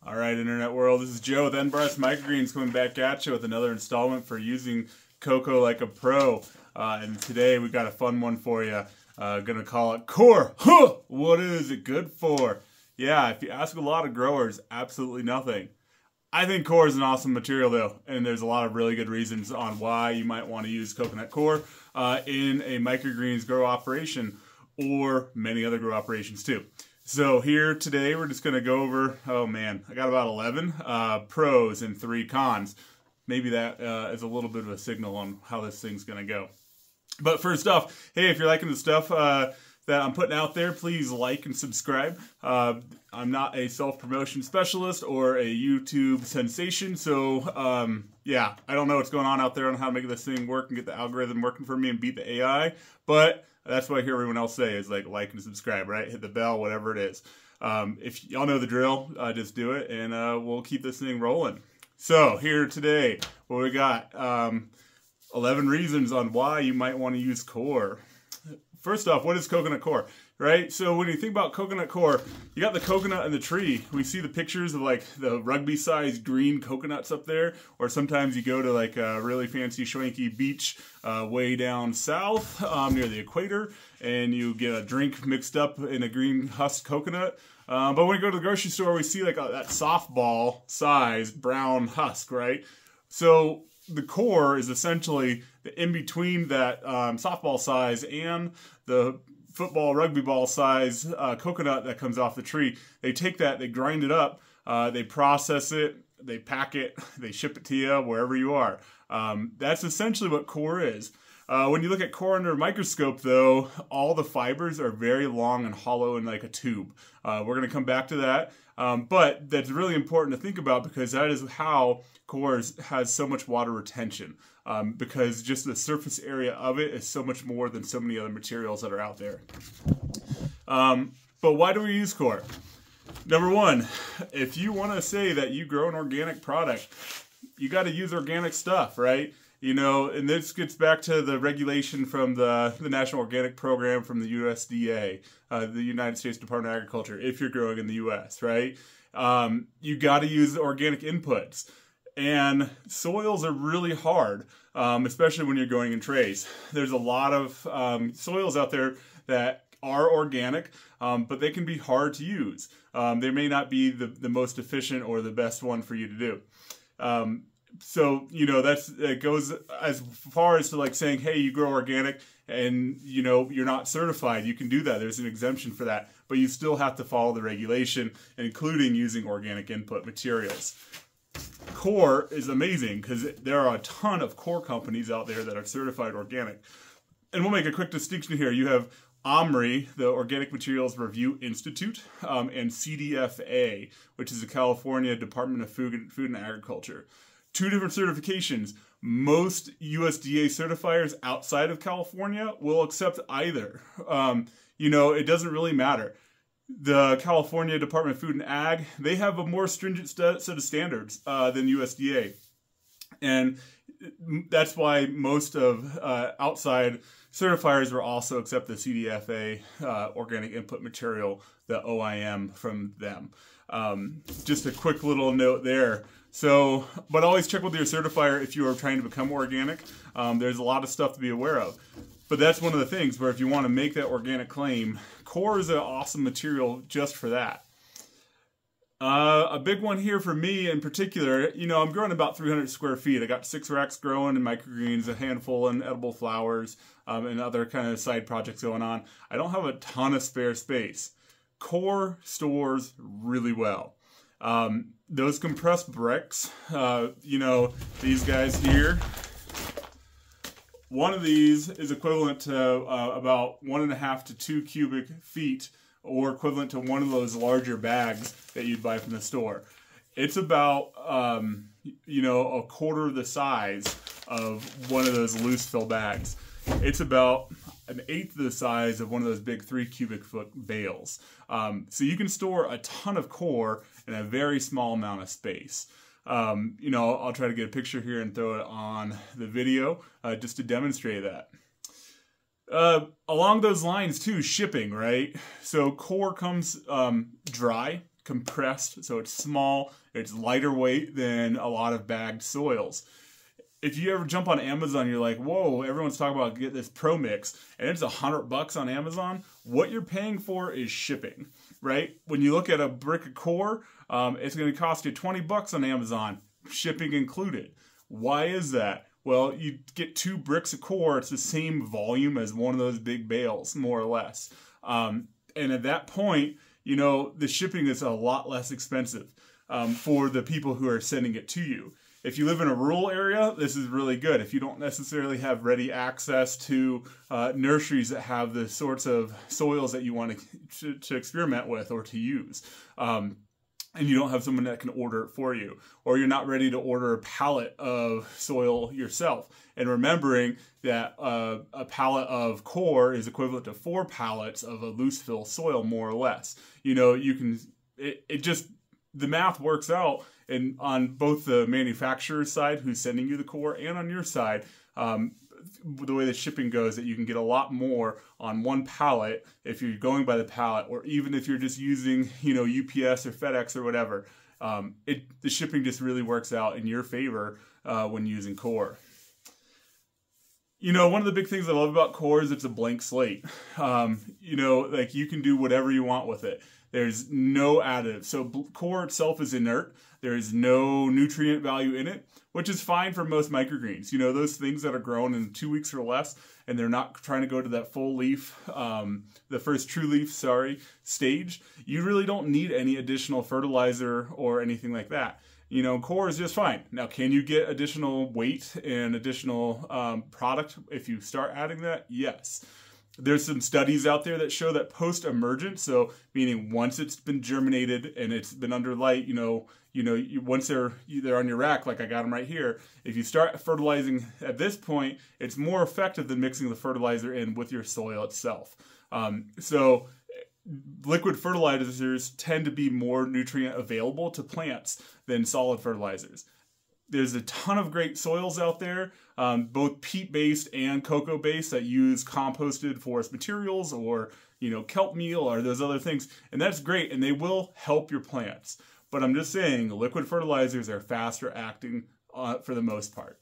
All right, Internet world, this is Joe with Microgreens coming back at you with another installment for using Coco like a pro. And today we got a fun one for you. Gonna call it Coir. Huh! What is it good for? Yeah, if you ask a lot of growers, absolutely nothing. I think Coir is an awesome material though, and there's a lot of really good reasons on why you might want to use coconut coir in a microgreens grow operation or many other grow operations too. So here today we're just going to go over, oh man, I got about 11 pros and 3 cons. Maybe that is a little bit of a signal on how this thing's going to go. But first off, hey, if you're liking the stuff that I'm putting out there, please like and subscribe. I'm not a self-promotion specialist or a YouTube sensation, so yeah, I don't know what's going on out there on how to make this thing work and get the algorithm working for me and beat the AI, but that's what I hear everyone else say is like and subscribe, right? Hit the bell, whatever it is. If y'all know the drill, just do it, and we'll keep this thing rolling. So here today, what we got, 11 reasons on why you might want to use coir. First off, what is coconut coir, right? So when you think about coconut coir, you got the coconut in the tree. We see the pictures of like the rugby-sized green coconuts up there, or sometimes you go to like a really fancy schwanky beach way down south near the equator, and you get a drink mixed up in a green husk coconut. But when we go to the grocery store, we see like that softball-sized brown husk, right? So the coir is essentially the in between that softball size and the football, rugby ball size coconut that comes off the tree. They take that, they grind it up, they process it, they pack it, they ship it to you wherever you are. That's essentially what coir is. When you look at coir under a microscope, though, all the fibers are very long and hollow and like a tube. We're going to come back to that, but that's really important to think about because that is how coir has so much water retention, because just the surface area of it is so much more than so many other materials that are out there. But why do we use coir? Number one, if you want to say that you grow an organic product, you got to use organic stuff, right? You know, and this gets back to the regulation from the National Organic Program from the USDA, the United States Department of Agriculture, if you're growing in the US, right? You got to use organic inputs. And soils are really hard, especially when you're growing in trays. There's a lot of soils out there that are organic, but they can be hard to use. They may not be the most efficient or the best one for you to do. So, you know, it goes as far as to like saying, hey, you grow organic and, you know, you're not certified. You can do that. There's an exemption for that. But you still have to follow the regulation, including using organic input materials. Coir is amazing because there are a ton of coir companies out there that are certified organic. And we'll make a quick distinction here. You have OMRI, the Organic Materials Review Institute, and CDFA, which is the California Department of Food and Agriculture. 2 different certifications. Most USDA certifiers outside of California will accept either. You know, it doesn't really matter. The California Department of Food and Ag, they have a more stringent set of standards than USDA. And that's why most of outside certifiers will also accept the CDFA organic input material, the OIM from them. Just a quick little note there. So, but always check with your certifier if you are trying to become organic. There's a lot of stuff to be aware of. But that's one of the things where if you want to make that organic claim, coir is an awesome material just for that. A big one here for me in particular, you know, I'm growing about 300 square feet. I got 6 racks growing in microgreens, a handful in edible flowers, and other kind of side projects going on. I don't have a ton of spare space. Coir stores really well. Those compressed bricks, you know, these guys here, one of these is equivalent to about 1.5 to 2 cubic feet, or equivalent to one of those larger bags that you'd buy from the store. It's about, you know, 1/4 the size of one of those loose fill bags. It's about 1/8 the size of one of those big 3 cubic foot bales. So you can store a ton of coir in a very small amount of space. You know, I'll try to get a picture here and throw it on the video just to demonstrate that. Along those lines too, shipping, right? So coir comes dry, compressed, so it's small, it's lighter weight than a lot of bagged soils. If you ever jump on Amazon, you're like, whoa, everyone's talking about get this Pro Mix, and it's $100 on Amazon. What you're paying for is shipping, right? When you look at a brick of Coir, it's going to cost you $20 on Amazon, shipping included. Why is that? Well, you get 2 bricks of Coir, it's the same volume as one of those big bales, more or less. And at that point, you know, the shipping is a lot less expensive for the people who are sending it to you. If you live in a rural area, this is really good. If you don't necessarily have ready access to nurseries that have the sorts of soils that you want to experiment with or to use, and you don't have someone that can order it for you, or you're not ready to order a pallet of soil yourself, and remembering that a pallet of Coir is equivalent to 4 pallets of a loose fill soil, more or less. You know, you can, it just, the math works out. And on both the manufacturer's side, who's sending you the Coir, and on your side, the way the shipping goes, that you can get a lot more on one pallet if you're going by the pallet, or even if you're just using, you know, UPS or FedEx or whatever. The shipping just really works out in your favor when using Coir. You know, one of the big things I love about Coir is it's a blank slate. You know, like you can do whatever you want with it. There's no additives. So Coir itself is inert. There is no nutrient value in it, which is fine for most microgreens. You know, those things that are grown in 2 weeks or less, and they're not trying to go to that full leaf, the first true leaf, stage. You really don't need any additional fertilizer or anything like that. You know, Coir is just fine. Now, can you get additional weight and additional product if you start adding that? Yes. There's some studies out there that show that post-emergent, so meaning once it's been germinated and it's been under light, once they're on your rack, like I got them right here, if you start fertilizing at this point, it's more effective than mixing the fertilizer in with your soil itself. So liquid fertilizers tend to be more nutrient available to plants than solid fertilizers. There's a ton of great soils out there, both peat-based and cocoa-based, that use composted forest materials or, you know, kelp meal or those other things. And that's great, and they will help your plants. But I'm just saying, liquid fertilizers are faster acting for the most part.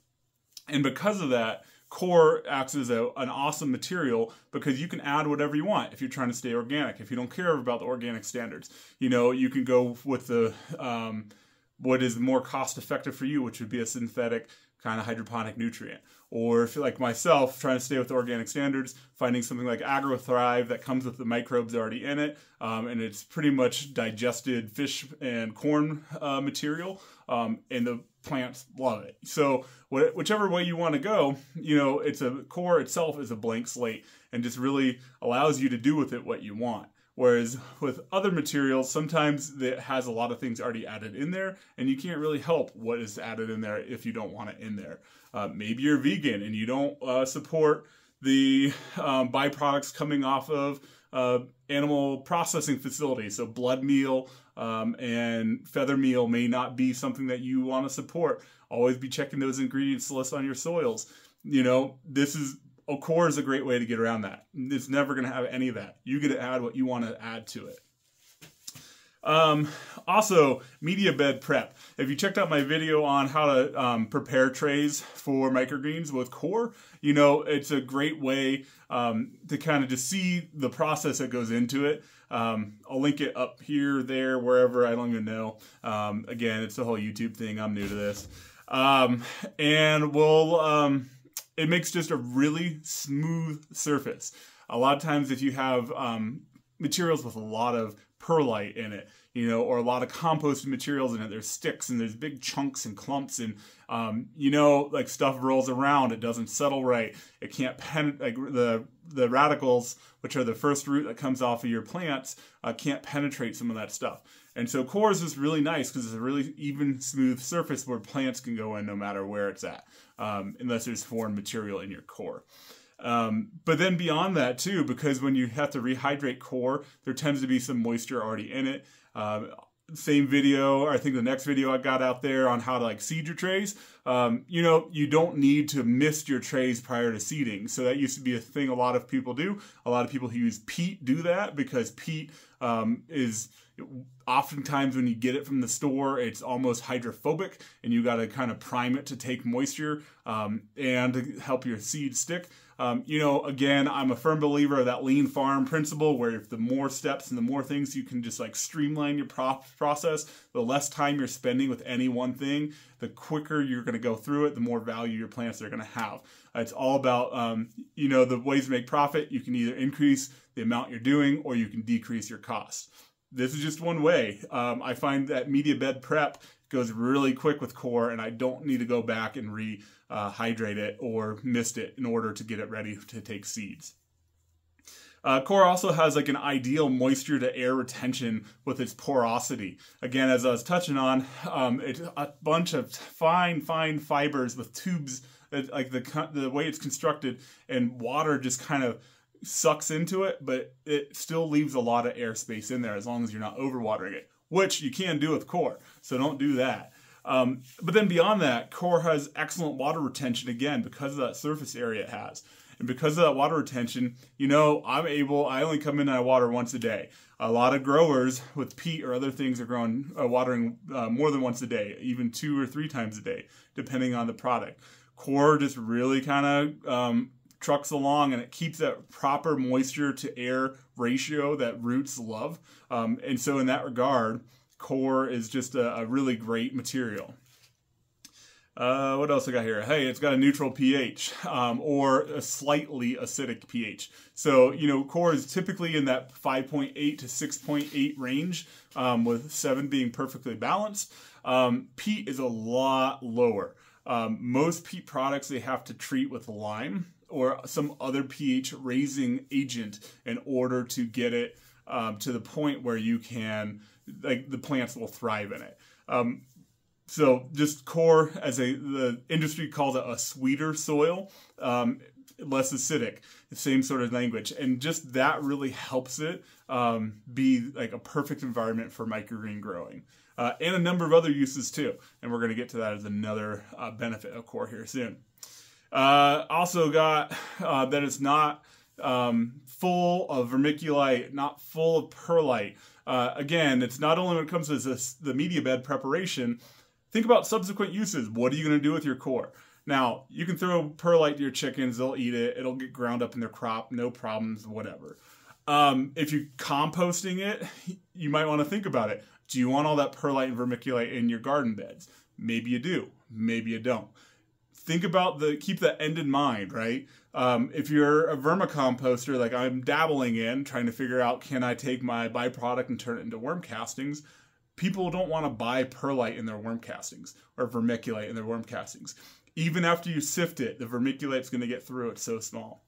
And because of that, Coir acts as an awesome material because you can add whatever you want if you're trying to stay organic. If you don't care about the organic standards, you know, you can go with the what is more cost effective for you, which would be a synthetic kind of hydroponic nutrient. Or if you're like myself, trying to stay with the organic standards, finding something like AgroThrive that comes with the microbes already in it, and it's pretty much digested fish and corn material, and the plants love it. So whichever way you want to go, you know, Coir itself is a blank slate and just really allows you to do with it what you want. Whereas with other materials, sometimes it has a lot of things already added in there, and you can't really help what is added in there if you don't want it in there. Maybe you're vegan and you don't support the byproducts coming off of animal processing facilities. So blood meal and feather meal may not be something that you want to support. Always be checking those ingredients lists on your soils. You know, Coir is a great way to get around that. It's never going to have any of that. You get to add what you want to add to it. Also, media bed prep. If you checked out my video on how to prepare trays for microgreens with Coir, you know, it's a great way to kind of just see the process that goes into it. I'll link it up here, there, wherever, I don't even know. Again, it's the whole YouTube thing. I'm new to this. And we'll... it makes just a really smooth surface. A lot of times if you have materials with a lot of perlite in it, you know, or a lot of composted materials in it, there's sticks and there's big chunks and clumps and, you know, like stuff rolls around, it doesn't settle right. It can't like the radicals, which are the first root that comes off of your plants, can't penetrate some of that stuff. And so Coir is just really nice because it's a really even, smooth surface where plants can go in no matter where it's at, unless there's foreign material in your Coir. But then beyond that too, because when you have to rehydrate Coir, there tends to be some moisture already in it. same video, or I think the next video I got out there on how to like seed your trays. You know, you don't need to mist your trays prior to seeding. So that used to be a thing a lot of people do. A lot of people who use peat do that because peat is oftentimes when you get it from the store, it's almost hydrophobic, and you got to kind of prime it to take moisture and to help your seed stick. You know, again, I'm a firm believer of that lean farm principle, where if the more steps and the more things you can just like streamline your process, the less time you're spending with any one thing, the quicker you're going to go through it, the more value your plants are going to have. It's all about, you know, the ways to make profit. You can either increase the amount you're doing, or you can decrease your costs. This is just one way. I find that media bed prep goes really quick with Coir, and I don't need to go back and rehydrate it or mist it in order to get it ready to take seeds. Coir also has like an ideal moisture to air retention with its porosity. Again, as I was touching on, it's a bunch of fine fibers with tubes, like the way it's constructed, and water just kind of sucks into it, but it still leaves a lot of airspace in there as long as you're not overwatering it, which you can do with Coir, so don't do that. But then beyond that, Coir has excellent water retention, again, because of that surface area it has. And because of that water retention, you know, I only come in and I water once a day. A lot of growers with peat or other things are watering more than once a day, even 2 or 3 times a day, depending on the product. Coir just really kind of trucks along, and it keeps that proper moisture to air ratio that roots love. And so in that regard, Coir is just a really great material. What else I got here? Hey, it's got a neutral pH, or a slightly acidic pH. So, you know, Coir is typically in that 5.8 to 6.8 range, with 7 being perfectly balanced. Peat is a lot lower. Most peat products, they have to treat with lime or some other pH raising agent in order to get it to the point where you can, like, the plants will thrive in it. So just Coir, as the industry calls it, a sweeter soil, less acidic, the same sort of language. And just that really helps it be like a perfect environment for microgreen growing. And a number of other uses too. And we're going to get to that as another benefit of Coir here soon. Also got that it's not full of vermiculite, not full of perlite. Again, it's not only when it comes to the media bed preparation. Think about subsequent uses. What are you going to do with your Coir? Now, you can throw perlite to your chickens. They'll eat it. It'll get ground up in their crop. No problems, whatever. If you're composting it, you might want to think about it. Do you want all that perlite and vermiculite in your garden beds? Maybe you do. Maybe you don't. Think about keep that end in mind, right? If you're a vermicomposter, like I'm dabbling in, trying to figure out, can I take my byproduct and turn it into worm castings? People don't want to buy perlite in their worm castings or vermiculite in their worm castings. Even after you sift it, the vermiculite's going to get through. It's so small.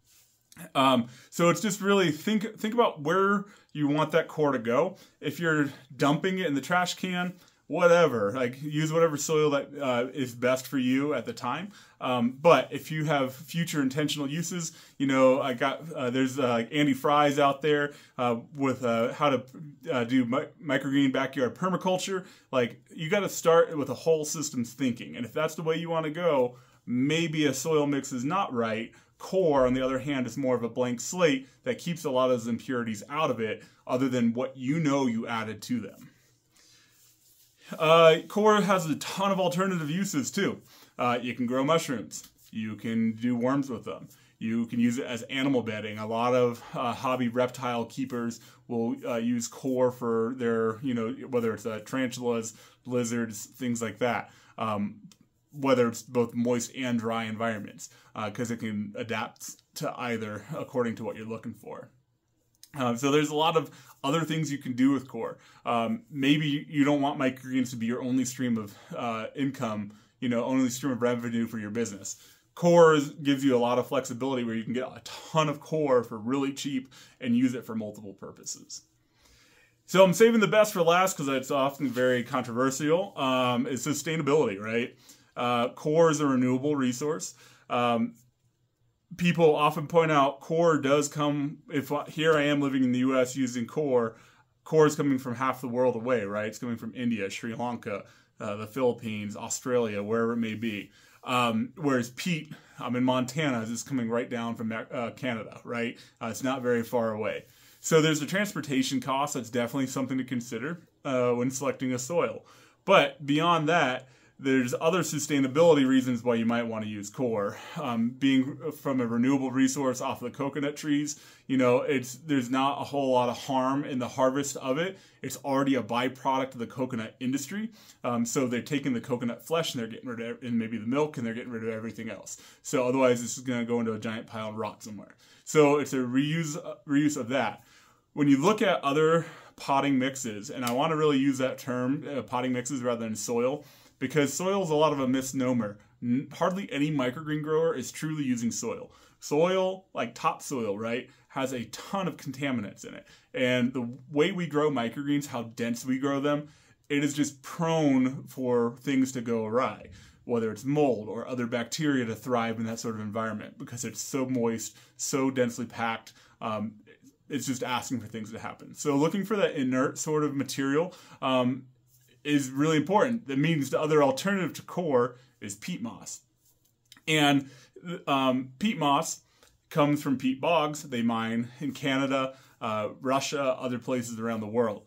So it's just really think about where you want that Coir to go. If you're dumping it in the trash can, whatever, like use whatever soil that is best for you at the time. But if you have future intentional uses, you know, I got there's like Andy Fry's out there with how to do microgreen backyard permaculture. Like, you got to start with a whole systems thinking, and if that's the way you want to go, maybe a soil mix is not right. Coir, on the other hand, is more of a blank slate that keeps a lot of those impurities out of it, other than what you know you added to them. Coir has a ton of alternative uses too. You can grow mushrooms. You can do worms with them. You can use it as animal bedding. A lot of hobby reptile keepers will use Coir for their, you know, whether it's tarantulas, lizards, things like that. Whether it's both moist and dry environments, because it can adapt to either according to what you're looking for. So there's a lot of other things you can do with Coir. Maybe you don't want microgreens to be your only stream of income, you know, only stream of revenue for your business. Coir gives you a lot of flexibility where you can get a ton of Coir for really cheap and use it for multiple purposes. So I'm saving the best for last because it's often very controversial. Is sustainability, right? Coir is a renewable resource. People often point out Coir does come, here I am living in the US using Coir, Coir is coming from half the world away, right? It's coming from India, Sri Lanka, the Philippines, Australia, wherever it may be. Whereas peat, in Montana, is coming right down from Canada, right? It's not very far away. So there's a transportation cost that's definitely something to consider when selecting a soil. But beyond that, there's other sustainability reasons why you might want to use Coir. Being from a renewable resource off the coconut trees, there's not a whole lot of harm in the harvest of it. It's already a byproduct of the coconut industry. So they're taking the coconut flesh and they're getting rid of, and maybe the milk, and they're getting rid of everything else. So otherwise, this is going to go into a giant pile and rot somewhere. So it's a reuse of that. When you look at other potting mixes, and I want to really use that term, potting mixes rather than soil, because soil is a lot of a misnomer. Hardly any microgreen grower is truly using soil. Soil, like topsoil, right, has a ton of contaminants in it. And the way we grow microgreens, how dense we grow them, it is just prone for things to go awry, whether it's mold or other bacteria to thrive in that sort of environment, because it's so moist, so densely packed. It's just asking for things to happen. So looking for that inert sort of material is really important. That means the other alternative to Coir is peat moss. And peat moss comes from peat bogs they mine in Canada, Russia, other places around the world.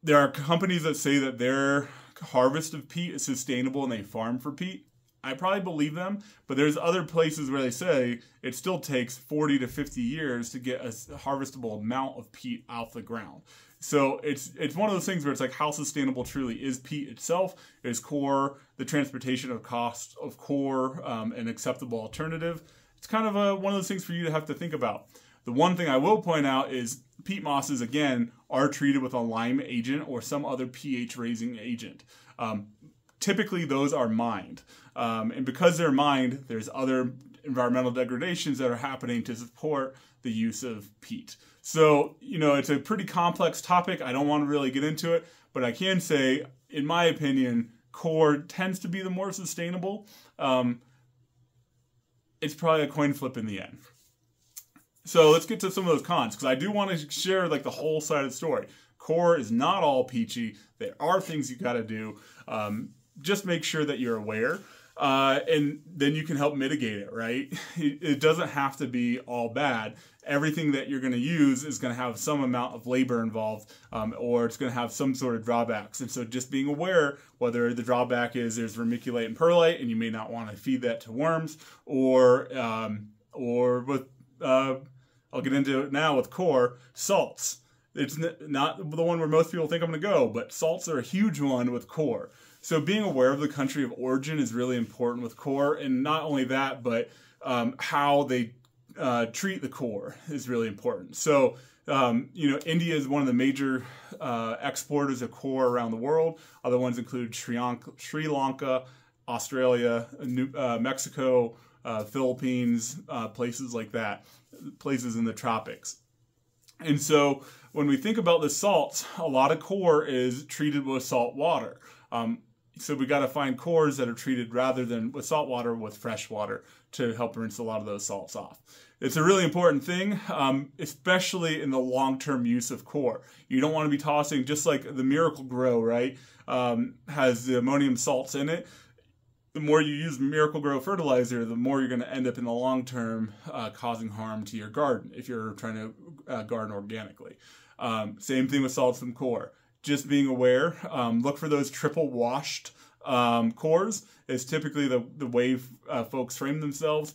There are companies that say that their harvest of peat is sustainable and they farm for peat. I probably believe them, but there's other places where they say it still takes 40 to 50 years to get a harvestable amount of peat off the ground. So it's one of those things where it's like, how sustainable truly is peat itself? Is Coir, the transportation of cost of Coir, an acceptable alternative? It's kind of one of those things for you to have to think about. The one thing I will point out is peat mosses, again, are treated with a lime agent or some other pH raising agent. Typically, those are mined. And because they're mined, there's other environmental degradations that are happening to support the use of peat. So, it's a pretty complex topic. I don't want to really get into it, but I can say, in my opinion, Coir tends to be the more sustainable. It's probably a coin flip in the end. So let's get to some of those cons, because I do want to share the whole side of the story. Coir is not all peachy. There are things you got to do. Just make sure that you're aware. And then you can help mitigate it, right? It doesn't have to be all bad. Everything that you're going to use is going to have some amount of labor involved, or it's going to have some sort of drawbacks. And so just being aware whether the drawback is there's vermiculite and perlite, and you may not want to feed that to worms, or with, I'll get into it now with Coir, salts. It's not the one where most people think I'm going to go, but salts are a huge one with Coir. So being aware of the country of origin is really important with Coir, and not only that, but how they treat the Coir is really important. So, India is one of the major exporters of Coir around the world. Other ones include Sri Lanka, Australia, Mexico, Philippines, places like that, places in the tropics. And so when we think about the salts, a lot of Coir is treated with salt water. So we got to find Coirs that are treated rather than with salt water, with fresh water, to help rinse a lot of those salts off. It's a really important thing, especially in the long-term use of Coir. You don't want to be tossing, just like the Miracle-Gro, right, has the ammonium salts in it. The more you use Miracle-Gro fertilizer, the more you're going to end up in the long term causing harm to your garden if you're trying to garden organically. Same thing with salts from Coir. Just being aware, look for those triple washed Coirs is typically the way folks frame themselves.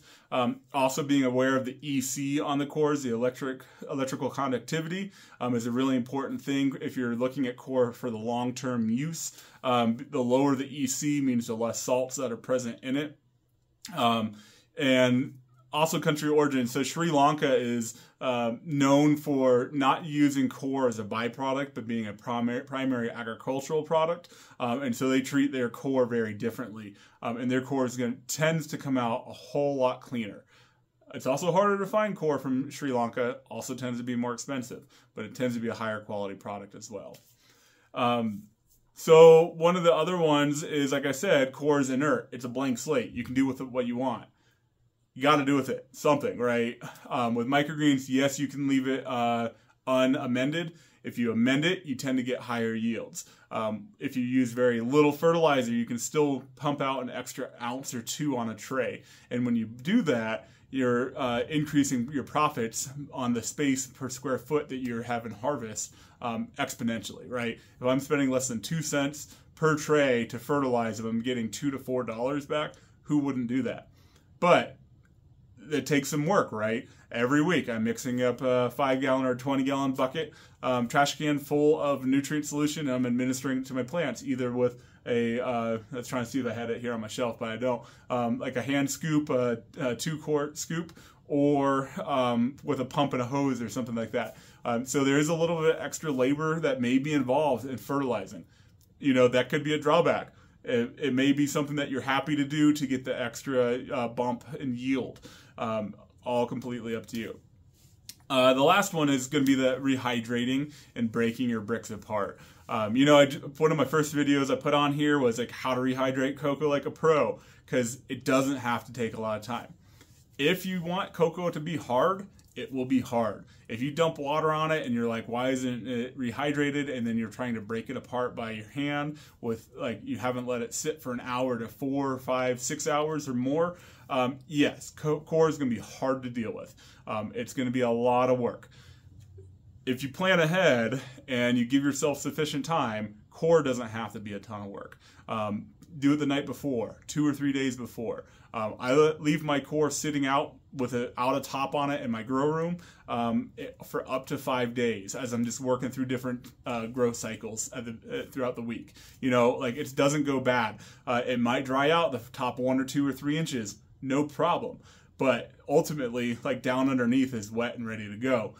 Also being aware of the EC on the Coirs, the electrical conductivity, is a really important thing if you're looking at Coir for the long-term use. The lower the EC means the less salts that are present in it. And also country of origin. So Sri Lanka is known for not using Coir as a byproduct, but being a primary agricultural product. And so they treat their Coir very differently. And their Coir tends to come out a whole lot cleaner. It's also harder to find Coir from Sri Lanka, also tends to be more expensive, but it tends to be a higher quality product as well. So one of the other ones is, like I said, Coir is inert. It's a blank slate. You can do with it what you want. You got to do with it something, right? With microgreens, yes, you can leave it unamended. If you amend it, you tend to get higher yields. If you use very little fertilizer, you can still pump out an extra ounce or two on a tray. And when you do that, you're increasing your profits on the space per square foot that you're having harvest exponentially, right? If I'm spending less than 2 cents per tray to fertilize, if I'm getting $2 to $4 back, who wouldn't do that? But it takes some work, right? Every week I'm mixing up a 5-gallon or 20-gallon bucket, trash can full of nutrient solution, and I'm administering it to my plants, either with I was trying to see if I had it here on my shelf, but I don't, like a hand scoop, a 2-quart scoop, or with a pump and a hose or something like that. So there is a little bit of extra labor that may be involved in fertilizing. You know, that could be a drawback. It may be something that you're happy to do to get the extra bump in yield. All completely up to you. The last one is going to be the rehydrating and breaking your bricks apart. You know, one of my first videos I put on here was like how to rehydrate cocoa like a pro, because it doesn't have to take a lot of time. If you want cocoa to be hard, it will be hard. If you dump water on it and you're like, why isn't it rehydrated? And then you're trying to break it apart by your hand with, like, you haven't let it sit for an hour to 4, 5, 6 hours or more. Yes, Coir is going to be hard to deal with. It's going to be a lot of work. If you plan ahead and you give yourself sufficient time, Coir doesn't have to be a ton of work. Do it the night before, 2 or 3 days before. I leave my Coir sitting out with out a top on it in my grow room for up to 5 days as I'm just working through different growth cycles throughout the week. You know, like, it doesn't go bad. It might dry out the top 1 or 2 or 3 inches, no problem. But ultimately, like, down underneath is wet and ready to go.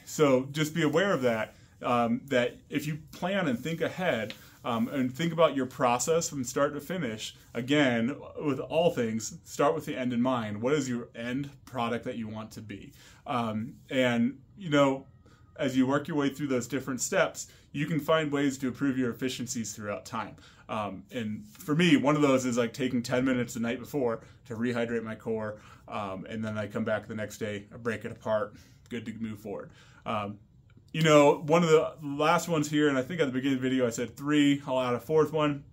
So just be aware of that, that if you plan and think ahead, and think about your process from start to finish. Again, with all things, start with the end in mind. What is your end product that you want to be? And, you know, as you work your way through those different steps, you can find ways to improve your efficiencies throughout time. And for me, one of those is like taking 10 minutes the night before to rehydrate my Coir, and then I come back the next day, I break it apart, good to move forward. You know, one of the last ones here, and I think at the beginning of the video I said 3, I'll add a 4th one,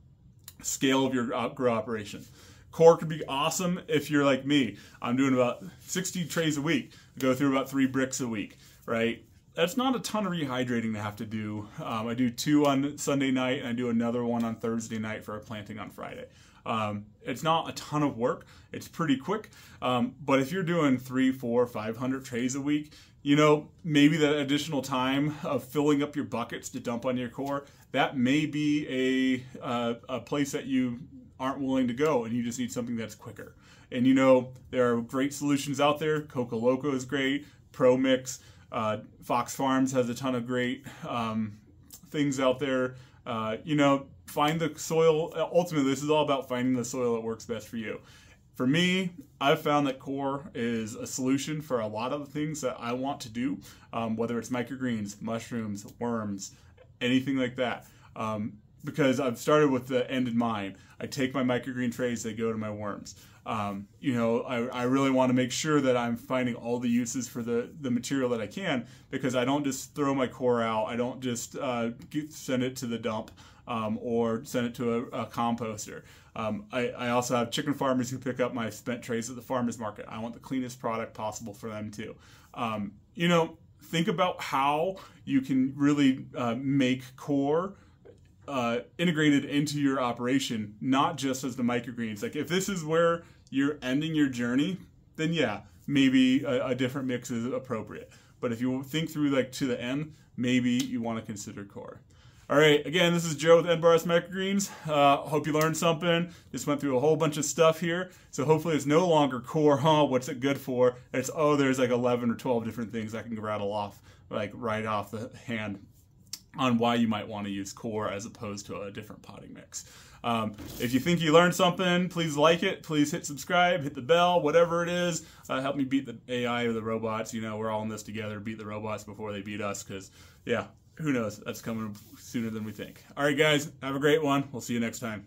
scale of your grow operation. Coir could be awesome if you're like me. I'm doing about 60 trays a week. I go through about 3 bricks a week, right? That's not a ton of rehydrating to have to do. I do 2 on Sunday night, and I do another one on Thursday night for a planting on Friday. It's not a ton of work. It's pretty quick. But if you're doing 300, 400, 500 trays a week, you know, maybe that additional time of filling up your buckets to dump on your Coir, that may be a place that you aren't willing to go, and you just need something that's quicker. And, you know, there are great solutions out there. Coco Loco is great. Pro Mix. Fox Farms has a ton of great things out there. You know, find the soil. Ultimately, this is all about finding the soil that works best for you. For me, I've found that Coir is a solution for a lot of the things that I want to do, whether it's microgreens, mushrooms, worms, anything like that. Because I've started with the end in mind. I take my microgreen trays, they go to my worms. You know, I really want to make sure that I'm finding all the uses for the material that I can, because I don't just throw my Coir out. I don't just send it to the dump or send it to a composter. I also have chicken farmers who pick up my spent trays at the farmer's market. I want the cleanest product possible for them too. You know, think about how you can really make Coir integrated into your operation, not just as the microgreens. Like, if this is where you're ending your journey, then yeah, maybe a different mix is appropriate. But if you think through, like, to the end, maybe you want to consider Coir. All right, again, this is Joe with Microgreens. Hope you learned something. Just went through a whole bunch of stuff here. So hopefully it's no longer Coir, what's it good for? It's, oh, there's like 11 or 12 different things I can rattle off, like, right off the hand on why you might want to use Coir as opposed to a different potting mix. If you think you learned something, please like it. Please hit subscribe, hit the bell, whatever it is. Help me beat the AI or the robots. You know, we're all in this together. Beat the robots before they beat us, because, yeah, who knows? That's coming sooner than we think. All right, guys, have a great one. We'll see you next time.